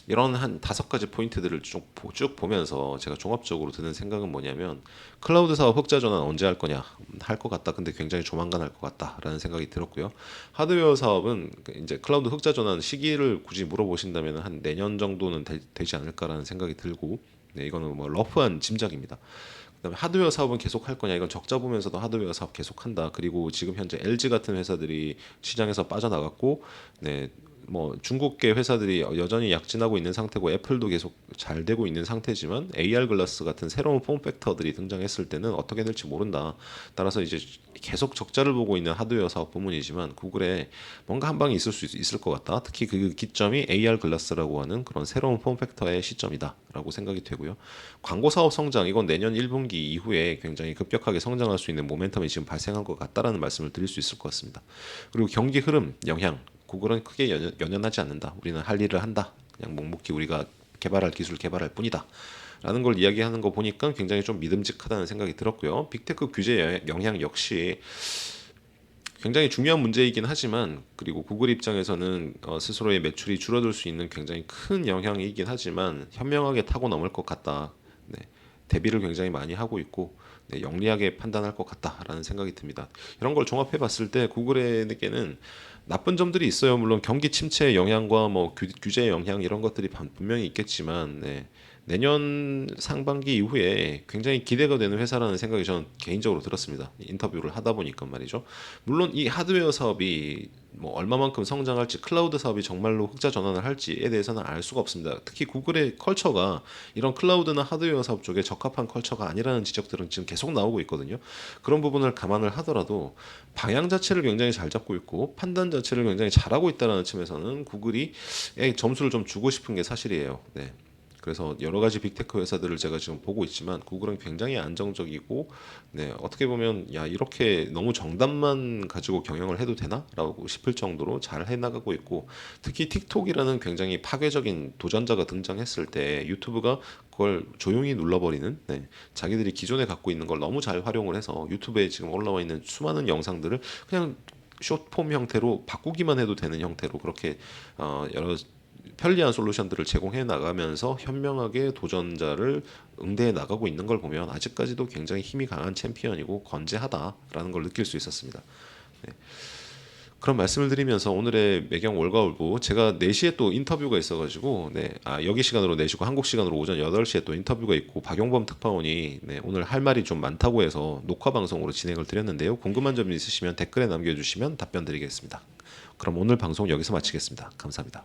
이런 한 5가지 포인트들을 쭉 보면서 제가 종합적으로 드는 생각은 뭐냐면, 클라우드 사업 흑자 전환 언제 할 거냐, 할 것 같다. 근데 굉장히 조만간 할 것 같다라는 생각이 들었고요. 하드웨어 사업은 이제 클라우드 흑자 전환 시기를 굳이 물어보신다면 한 내년 정도는 되지 않을까라는 생각이 들고, 네, 이거는 뭐 러프한 짐작입니다. 그다음에 하드웨어 사업은 계속 할 거냐, 이건 적자 보면서도 하드웨어 사업 계속한다. 그리고 지금 현재 LG 같은 회사들이 시장에서 빠져나갔고, 네, 뭐 중국계 회사들이 여전히 약진하고 있는 상태고, 애플도 계속 잘 되고 있는 상태지만 AR 글라스 같은 새로운 폼팩터들이 등장했을 때는 어떻게 될지 모른다. 따라서 이제 계속 적자를 보고 있는 하드웨어 사업 부문이지만 구글에 뭔가 한 방이 있을 수 있을 것 같다. 특히 그 기점이 AR 글라스라고 하는 그런 새로운 폼팩터의 시점이다라고 생각이 되고요. 광고 사업 성장, 이건 내년 1분기 이후에 굉장히 급격하게 성장할 수 있는 모멘텀이 지금 발생한 것 같다라는 말씀을 드릴 수 있을 것 같습니다. 그리고 경기 흐름 영향, 구글은 크게 연연하지 않는다. 우리는 할 일을 한다. 그냥 묵묵히 우리가 개발할 기술 개발할 뿐이다. 라는 걸 이야기하는 거 보니까 굉장히 좀 믿음직하다는 생각이 들었고요. 빅테크 규제 영향 역시 굉장히 중요한 문제이긴 하지만, 그리고 구글 입장에서는 스스로의 매출이 줄어들 수 있는 굉장히 큰 영향이긴 하지만 현명하게 타고 넘을 것 같다. 네, 대비를 굉장히 많이 하고 있고, 네, 영리하게 판단할 것 같다라는 생각이 듭니다. 이런 걸 종합해 봤을 때 구글에게는 나쁜 점들이 있어요. 물론 경기 침체의 영향과 뭐 규제 영향 이런 것들이 분명히 있겠지만, 네, 내년 상반기 이후에 굉장히 기대가 되는 회사라는 생각이 저는 개인적으로 들었습니다. 인터뷰를 하다 보니까 말이죠. 물론 이 하드웨어 사업이 뭐 얼마만큼 성장할지, 클라우드 사업이 정말로 흑자 전환을 할지에 대해서는 알 수가 없습니다. 특히 구글의 컬처가 이런 클라우드나 하드웨어 사업 쪽에 적합한 컬처가 아니라는 지적들은 지금 계속 나오고 있거든요. 그런 부분을 감안을 하더라도 방향 자체를 굉장히 잘 잡고 있고 판단 자체를 굉장히 잘하고 있다는 층에서는 구글이 점수를 좀 주고 싶은 게 사실이에요. 네. 그래서 여러 가지 빅테크 회사들을 제가 지금 보고 있지만 구글은 굉장히 안정적이고, 네, 어떻게 보면 야, 이렇게 너무 정답만 가지고 경영을 해도 되나라고 싶을 정도로 잘 해나가고 있고, 특히 틱톡이라는 굉장히 파괴적인 도전자가 등장했을 때 유튜브가 그걸 조용히 눌러버리는, 네, 자기들이 기존에 갖고 있는 걸 너무 잘 활용을 해서 유튜브에 지금 올라와 있는 수많은 영상들을 그냥 숏폼 형태로 바꾸기만 해도 되는 형태로 그렇게 여러 편리한 솔루션들을 제공해 나가면서 현명하게 도전자를 응대해 나가고 있는 걸 보면 아직까지도 굉장히 힘이 강한 챔피언이고 건재하다라는 걸 느낄 수 있었습니다. 네. 그런 말씀을 드리면서 오늘의 매경 월가울부, 제가 4시에 또 인터뷰가 있어가지고, 네, 여기 시간으로 4시고 한국 시간으로 오전 8시에 또 인터뷰가 있고, 박용범 특파원이 네, 오늘 할 말이 좀 많다고 해서 녹화 방송으로 진행을 드렸는데요. 궁금한 점 있으시면 댓글에 남겨주시면 답변 드리겠습니다. 그럼 오늘 방송 여기서 마치겠습니다. 감사합니다.